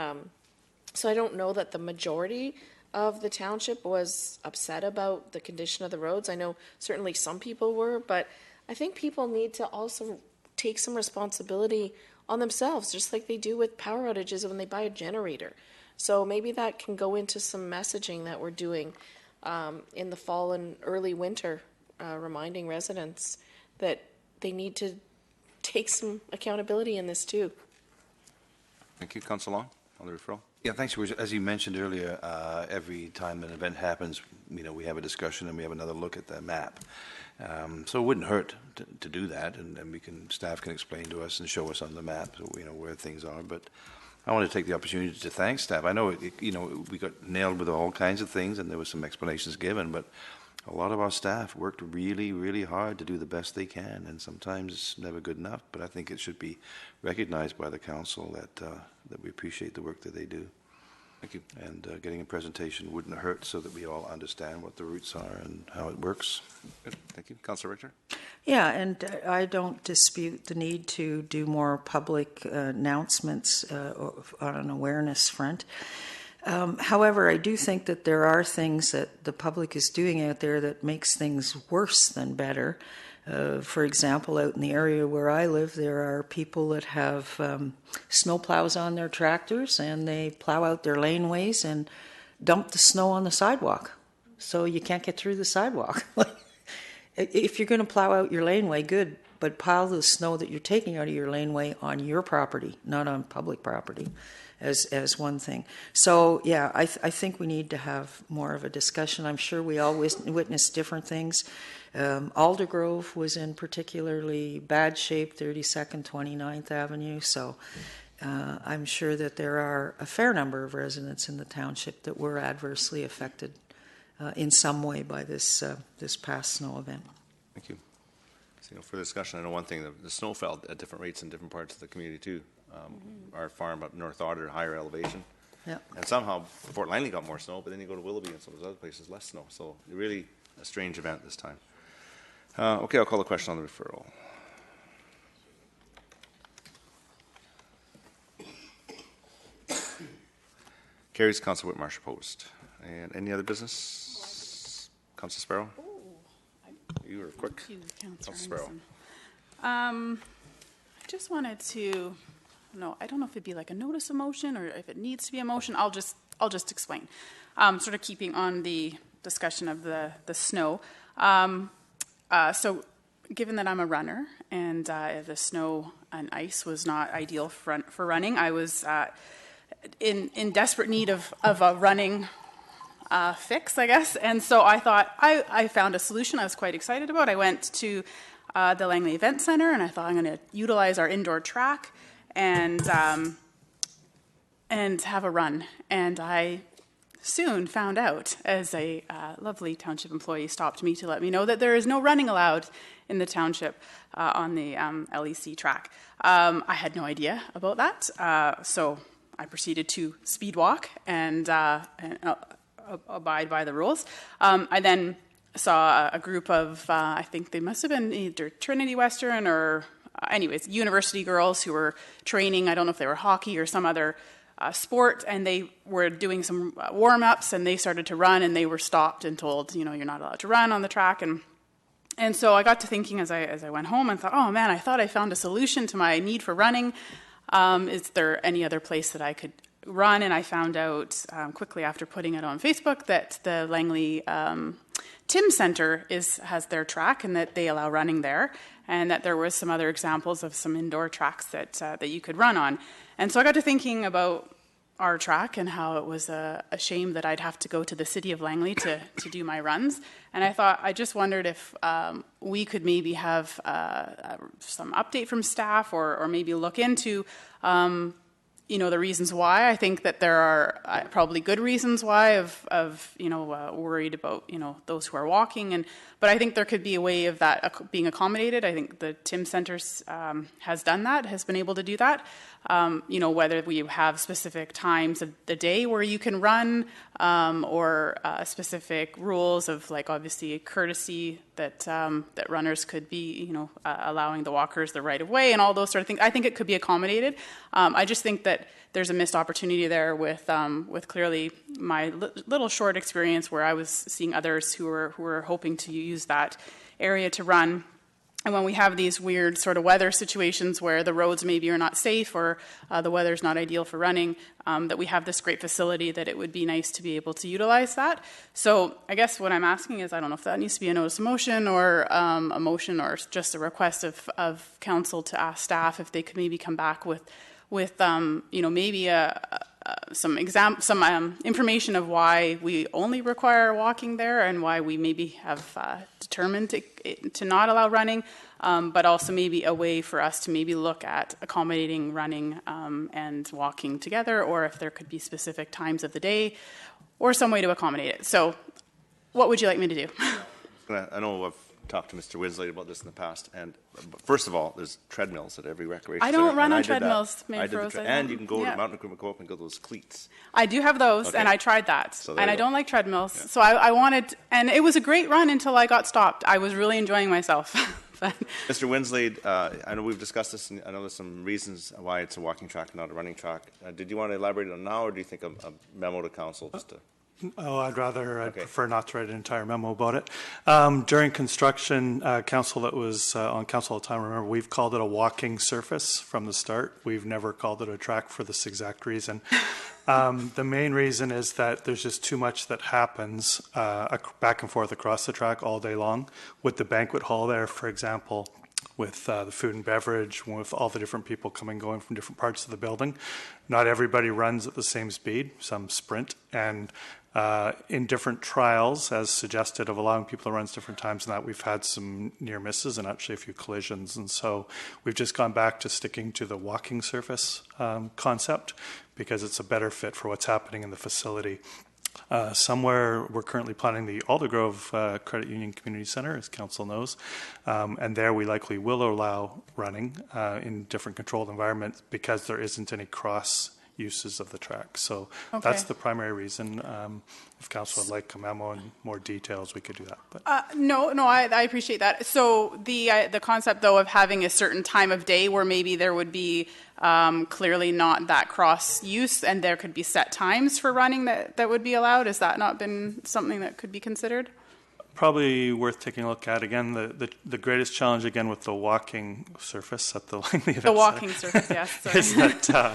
so I don't know that the majority of the township was upset about the condition of the roads. I know certainly some people were, but I think people need to also take some responsibility on themselves, just like they do with power outages when they buy a generator. So maybe that can go into some messaging that we're doing in the fall and early winter, reminding residents that they need to take some accountability in this too. Thank you. Councilor Long on the referral. Yeah, thanks, George. As you mentioned earlier, every time an event happens, we have a discussion and we have another look at the map. So it wouldn't hurt to do that, and staff can explain to us and show us on the map, so where things are. But I want to take the opportunity to thank staff. I know we got nailed with all kinds of things, and there were some explanations given, but a lot of our staff worked really, really hard to do the best they can, and sometimes it's never good enough. But I think it should be recognized by the council that we appreciate the work that they do. Thank you. And getting a presentation wouldn't hurt, so that we all understand what the routes are and how it works. Good. Thank you. Councilor Richter. Yeah, and I don't dispute the need to do more public announcements on an awareness front. However, I do think that there are things that the public is doing out there that makes things worse than better. For example, out in the area where I live, there are people that have snow plows on their tractors, and they plow out their laneways and dump the snow on the sidewalk. So you can't get through the sidewalk. If you're going to plow out your laneway, good, but pile the snow that you're taking out of your laneway on your property, not on public property, as one thing. So, yeah, I think we need to have more of a discussion. I'm sure we all witness different things. Aldergrove was in particularly bad shape, 32nd, 29th Avenue. So I'm sure that there are a fair number of residents in the township that were adversely affected in some way by this past snow event. Thank you. So, for discussion, I know one thing, the snow fell at different rates in different parts of the community too. Our farm up North Otter, higher elevation. Yeah. And somehow Fort Langley got more snow, but then you go to Willoughby and some of those other places, less snow. So really a strange event this time. Okay, I'll call the question on the referral. Carries. Councilor Whitmarsh opposed. And any other business? Councilor Sparrow? You were quick. Thank you, Councilor Sparrow. I just wanted to, I don't know if it'd be like a notice of motion or if it needs to be a motion. I'll just explain. Sort of keeping on the discussion of the snow. So given that I'm a runner and the snow and ice was not ideal for running, I was in desperate need of a running fix, I guess. And so I thought I found a solution I was quite excited about. I went to the Langley Event Center, and I thought I'm going to utilize our indoor track and have a run. And I soon found out, as a lovely township employee stopped me to let me know that there is no running allowed in the township on the LEC track. I had no idea about that, so I proceeded to speed walk and abide by the rules. I then saw a group of, I think they must have been either Trinity Western or anyways, university girls who were training. I don't know if they were hockey or some other sport, and they were doing some warm-ups, and they started to run, and they were stopped and told, you're not allowed to run on the track. And so I got to thinking as I went home and thought, oh man, I thought I found a solution to my need for running. Is there any other place that I could run? And I found out quickly after putting it on Facebook that the Langley Tim Center has their track, and that they allow running there, and that there was some other examples of some indoor tracks that you could run on. And so I got to thinking about our track and how it was a shame that I'd have to go to the city of Langley to do my runs. And I thought, I just wondered if we could maybe have some update from staff, or maybe look into the reasons why. I think that there are probably good reasons why of worried about, those who are walking. But I think there could be a way of that being accommodated. I think the Tim Centers has done that, has been able to do that. Whether we have specific times of the day where you can run, or specific rules of, like, obviously courtesy that runners could be, allowing the walkers the right of way and all those sort of things. I think it could be accommodated. I just think that there's a missed opportunity there with clearly my little short experience where I was seeing others who were hoping to use that area to run. And when we have these weird sort of weather situations where the roads maybe are not safe, or the weather's not ideal for running, that we have this great facility, that it would be nice to be able to utilize that. So I guess what I'm asking is, I don't know if that needs to be a notice of motion, or a motion, or just a request of council to ask staff if they could maybe come back with maybe some information of why we only require walking there, and why we maybe have determined to not allow running, but also maybe a way for us to maybe look at accommodating running and walking together, or if there could be specific times of the day or some way to accommodate it. So what would you like me to do? I know I've talked to Mr. Winsley about this in the past, and first of all, there's treadmills at every recreation I don't center, run and on I did that. treadmills, I did the and you can go to Mountain Equipment Co-op and get those cleats. I do have those, Okay. and I tried that, So and there I you go. don't like treadmills. Yeah. So I wanted, and it was a great run until I got stopped. I was really enjoying myself. But Mr. Winsley, I know we've discussed this, and I know there's some reasons why it's a walking track and not a running track. Did you want to elaborate on now, or do you think a memo to council just to? I'd Okay. prefer not to write an entire memo about it. During construction, council that was on council at the time, remember, we've called it a walking surface from the start. We've never called it a track for this exact reason. The main reason is that there's just too much that happens back and forth across the track all day long. With the banquet hall there, for example, with the food and beverage, with all the different people coming and going from different parts of the building. Not everybody runs at the same speed, some sprint, and in different trials, as suggested, of allowing people to run at different times, and that we've had some near misses and actually a few collisions. And so we've just gone back to sticking to the walking surface concept, because it's a better fit for what's happening in the facility. Somewhere we're currently planning the Aldergrove Credit Union Community Center, as council knows, and there we likely will allow running in different controlled environments, because there isn't any cross uses of the track. So that's the primary reason. If council would like a memo and more details, we could do that. But no, I appreciate that. So the concept, though, of having a certain time of day where maybe there would be clearly not that cross use, and there could be set times for running that would be allowed, has that not been something that could be considered? probably worth taking a look at. Again, the greatest challenge, again, with the walking surface at the Langley Event The walking surface, yes. Sorry. is that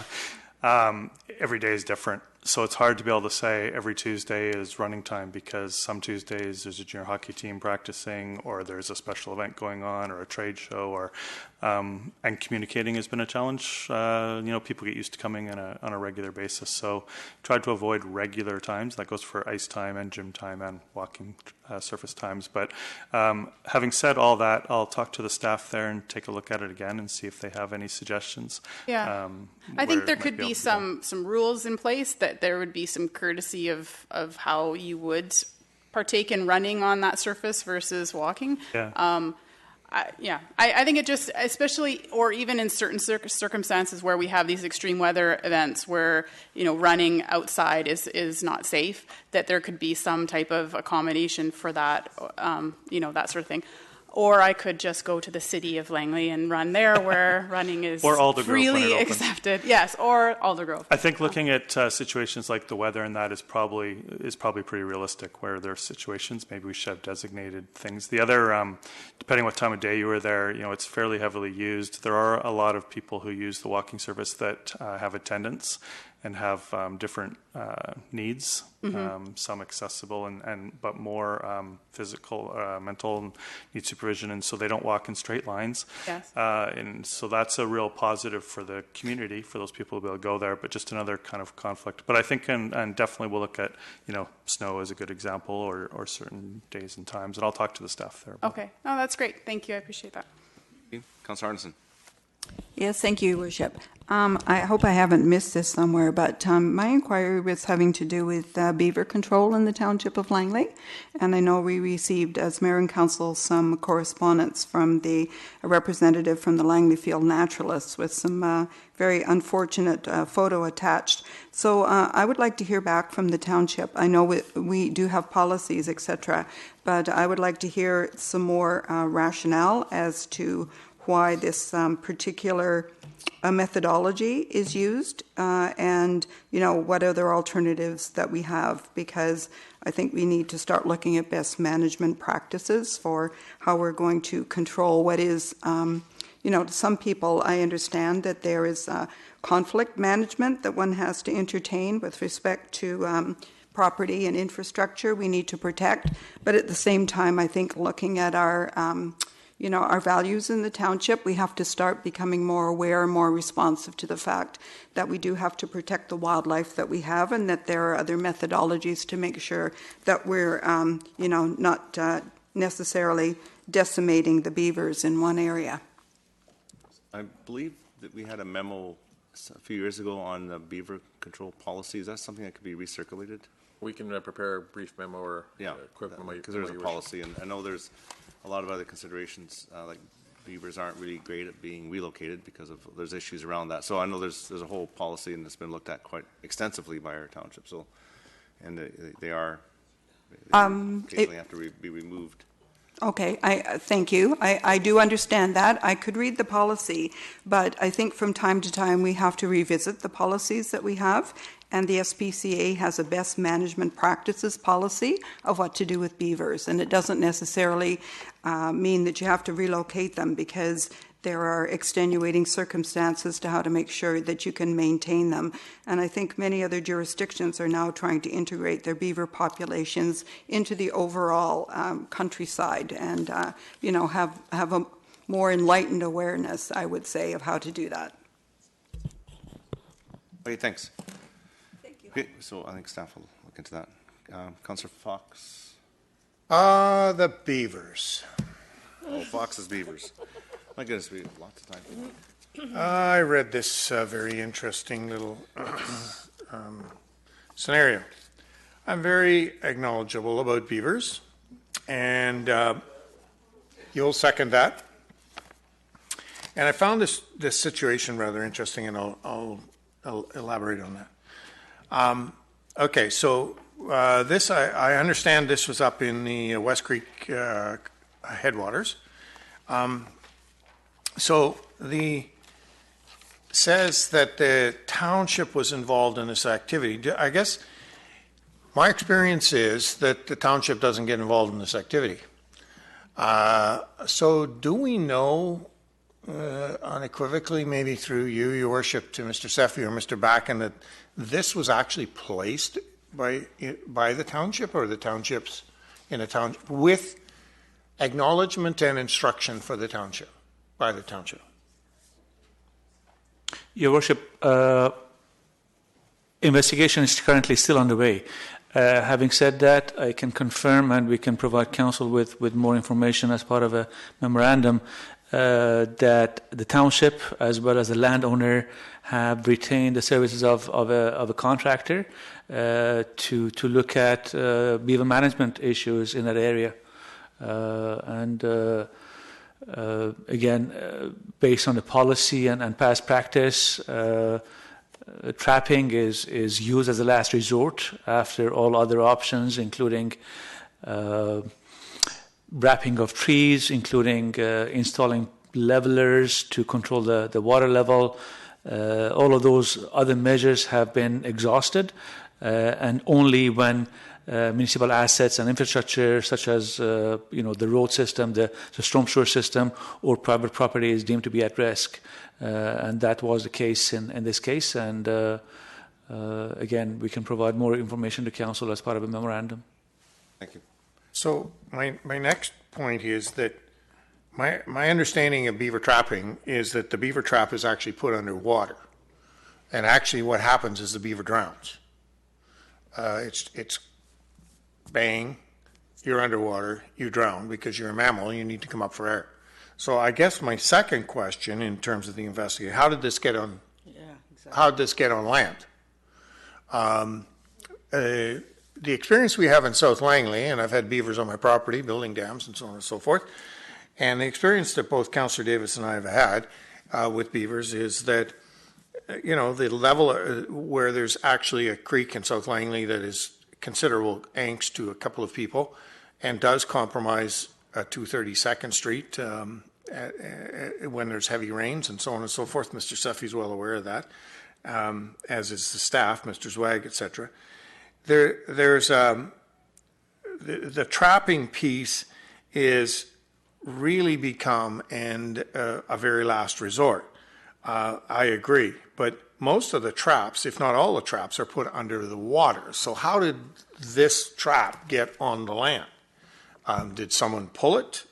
every day is different. So it's hard to be able to say every Tuesday is running time, because some Tuesdays there's a junior hockey team practicing, or there's a special event going on, or a trade show, or and communicating has been a challenge. People get used to coming on a regular basis. So tried to avoid regular times. That goes for ice time and gym time and walking surface times. But having said all that, I'll talk to the staff there and take a look at it again and see if they have any suggestions. Yeah. I think there could be some rules in place that that there would be some courtesy of how you would partake in running on that surface versus walking. Yeah. I think it just, especially, or even in certain circumstances where we have these extreme weather events where, running outside is not safe, that there could be some type of accommodation for that, that sort of thing. Or I could just go to the city of Langley and run there where running is freely accepted. Yes, or Aldergrove. I think looking at situations like the weather and that is probably pretty realistic, where there are situations maybe we should have designated things. The other, depending what time of day you were there, it's fairly heavily used. There are a lot of people who use the walking service that have attendants and have different needs, some accessible but more physical, mental need supervision, and so they don't walk in straight lines. Yes. And so that's a real positive for the community, for those people to be able to go there, but just another kind of conflict. But I think, and definitely we'll look at, snow as a good example, or certain days and times, and I'll talk to the staff there. Okay. Oh, that's great. Thank you. I appreciate that. Councillor Arneson. Yes, thank you, Your Worship. I hope I haven't missed this somewhere, but my inquiry was having to do with beaver control in the Township of Langley. And I know we received, as Mayor and Council, some correspondence from a representative from the Langley Field Naturalists with some very unfortunate photo attached. So I would like to hear back from the Township. I know we do have policies, etc., but I would like to hear some more rationale as to why this particular methodology is used, and what other alternatives that we have, because I think we need to start looking at best management practices for how we're going to control what is, to some people, I understand that there is conflict management that one has to entertain with respect to property and infrastructure we need to protect, but at the same time, I think looking at our our values in the township, we have to start becoming more aware and more responsive to the fact that we do have to protect the wildlife that we have, and that there are other methodologies to make sure that we're, not necessarily decimating the beavers in one area. I believe that we had a memo a few years ago on the beaver control policy. Is that something that could be recirculated? We can prepare a brief memo or quick memo. Because there's a policy, and I know there's a lot of other considerations, like beavers aren't really great at being relocated because there's issues around that. So I know there's a whole policy, and it's been looked at quite extensively by our township. So, and they occasionally have to be removed. Okay, thank you. I do understand that. I could read the policy, but I think from time to time we have to revisit the policies that we have, and the SPCA has a best management practices policy of what to do with beavers, and it doesn't necessarily mean that you have to relocate them, because there are extenuating circumstances to how to make sure that you can maintain them. And I think many other jurisdictions are now trying to integrate their beaver populations into the overall countryside, and have a more enlightened awareness, I would say, of how to do that. Okay, thanks. Thank you. Okay, so I think staff will look into that. Councillor Fox. The beavers. Oh, Fox's beavers. My goodness, we have lots of time for that. I read this very interesting little scenario. I'm very acknowledgeable about beavers, and you'll second that. And I found this situation rather interesting, and I'll elaborate on that. Okay, so this I understand this was up in the West Creek headwaters. So says that the township was involved in this activity. I guess my experience is that the township doesn't get involved in this activity. So do we know unequivocally, maybe through you, Your Worship, to Mr. Seffi or Mr. Backen, that this was actually placed by the township, or the townships in a township with acknowledgement and instruction for the township, by the township? Your Worship, investigation is currently still underway. Having said that, I can confirm, and we can provide council with more information as part of a memorandum, that the township as well as the landowner have retained the services of a contractor to look at beaver management issues in that area. Again, based on the policy and past practice, trapping is used as a last resort after all other options, including wrapping of trees, including installing levelers to control the water level. All of those other measures have been exhausted, and only when municipal assets and infrastructure such as the road system, the storm sewer system, or private property is deemed to be at risk. And that was the case in this case. And again, we can provide more information to council as part of a memorandum. Thank you. So my next point is that my understanding of beaver trapping is that the beaver trap is actually put underwater. And actually what happens is the beaver drowns. It's bang, you're underwater, you drown because you're a mammal, you need to come up for air. So I guess my second question in terms of the investigation, how did this get on land? The experience we have in South Langley, and I've had beavers on my property, building dams and so on and so forth, and the experience that both Councillor Davis and I have had with beavers is that, the level where there's actually a creek in South Langley that is considerable angst to a couple of people and does compromise 232nd Street when there's heavy rains and so on and so forth. Mr. Suffy's well aware of that, as is the staff, Mr. Zwag, etc. There's the trapping piece is really become a very last resort. I agree, but most of the traps, if not all the traps, are put under the water. So how did this trap get on the land? Did someone pull it,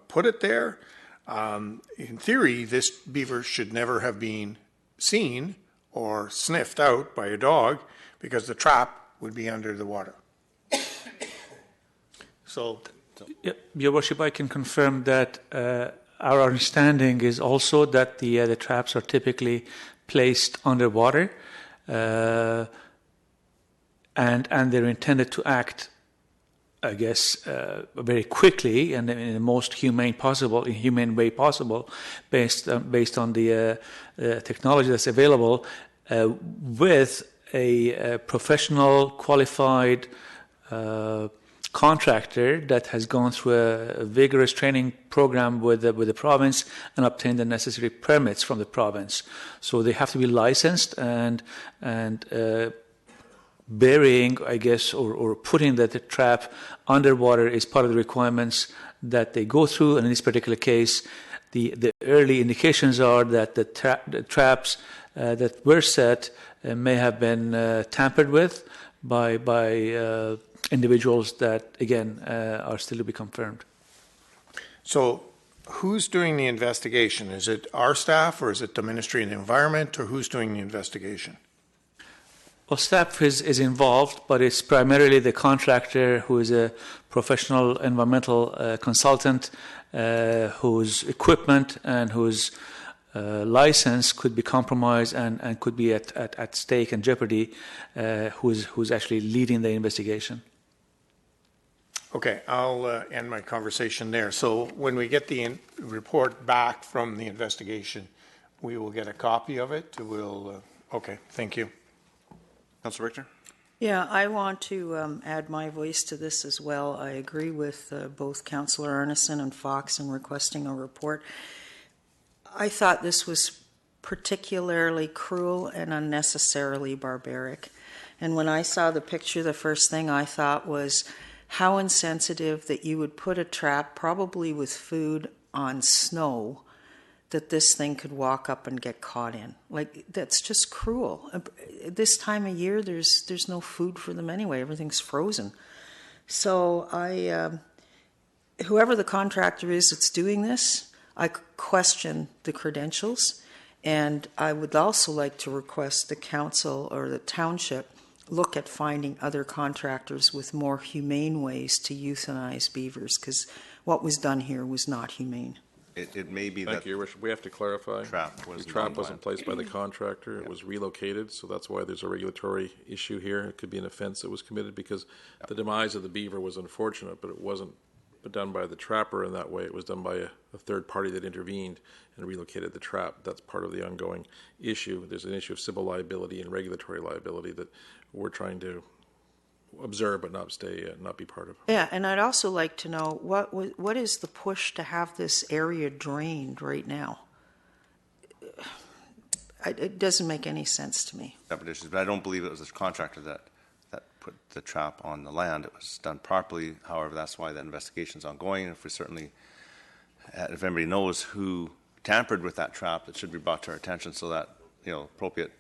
put it there? In theory, this beaver should never have been seen or sniffed out by a dog because the trap would be under the water. So, Your Worship, I can confirm that our understanding is also that the traps are typically placed underwater, and they're intended to act, I guess, very quickly and in the most humane way possible, based on the technology that's available, with a professional, qualified contractor that has gone through a vigorous training program with the province and obtained the necessary permits from the province. So they have to be licensed and burying, I guess, or putting the trap underwater is part of the requirements that they go through. And in this particular case, the early indications are that the traps that were set may have been tampered with by individuals that, again, are still to be confirmed. So who's doing the investigation? Is it our staff or is it the Ministry of the Environment, or who's doing the investigation? Well, staff is involved, but it's primarily the contractor who is a professional environmental consultant whose equipment and whose license could be compromised and could be at stake and jeopardy, who's actually leading the investigation. Okay, I'll end my conversation there. So when we get the report back from the investigation, we will get a copy of it. Okay, thank you. Councillor Richter? Yeah, I want to add my voice to this as well. I agree with both Councillor Arneson and Fox in requesting a report. I thought this was particularly cruel and unnecessarily barbaric. And when I saw the picture, the first thing I thought was how insensitive that you would put a trap, probably with food, on snow, that this thing could walk up and get caught in. Like, that's just cruel. This time of year, there's no food for them anyway. Everything's frozen. So whoever the contractor is that's doing this, I question the credentials, and I would also like to request the council or the township look at finding other contractors with more humane ways to euthanize beavers, because what was done here was not humane. It may be Thank that you, Your Worship. We have to clarify. trap was The trap non-violent. wasn't placed by the contractor. It was relocated, so that's why there's a regulatory issue here. It could be an offense that was committed because the demise of the beaver was unfortunate, but it wasn't done by the trapper in that way. It was done by a third party that intervened and relocated the trap. That's part of the ongoing issue. There's an issue of civil liability and regulatory liability that we're trying to observe but not be part of. Yeah, and I'd also like to know what is the push to have this area drained right now? It doesn't make any sense to me. Separate issues, but I don't believe it was the contractor that put the trap on the land. It was done properly. However, that's why the investigation's ongoing. If anybody knows who tampered with that trap, it should be brought to our attention so that appropriate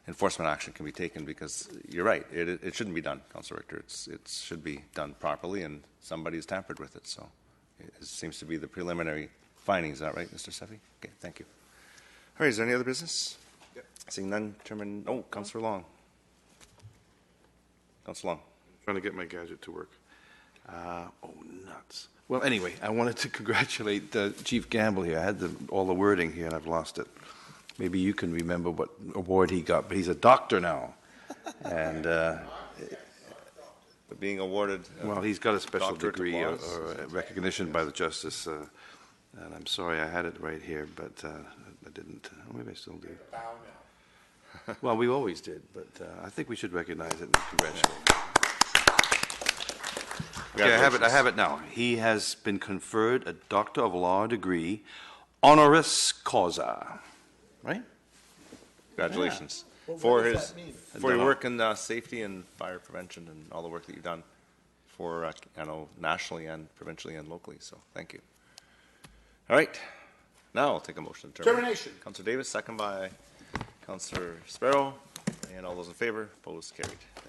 enforcement action can be taken, because you're right, it shouldn't be done, Councillor Richter. It should be done properly, and somebody's tampered with it. So it seems to be the preliminary findings. Is that right, Mr. Sefi? Okay, thank you. All right, is there any other business? Yep. Seeing none, Chairman. Oh, Councillor Long. Councillor Long. Trying to get my gadget to work. Nuts. Well, anyway, I wanted to congratulate Chief Gamble here. I had all the wording here, and I've lost it. Maybe you can remember what award he got, but he's a doctor now. And being awarded. Well, he's got a special doctorate degree or applause. recognition by the Justice. And I'm sorry I had it right here, but I didn't. Maybe I still do. Well, we always did, but I think we should recognize it and congratulate him. Okay, I have it now. He has been conferred a Doctor of Law degree, honoris causa. Right? Congratulations. Yeah. For What does that mean? your work in safety and fire prevention and all the work that you've done for nationally and provincially and locally. So thank you. All right. Now I'll take a motion to Termination. Councillor Davis, second by Councillor Sparrow, and all those in favor, opposed, carried.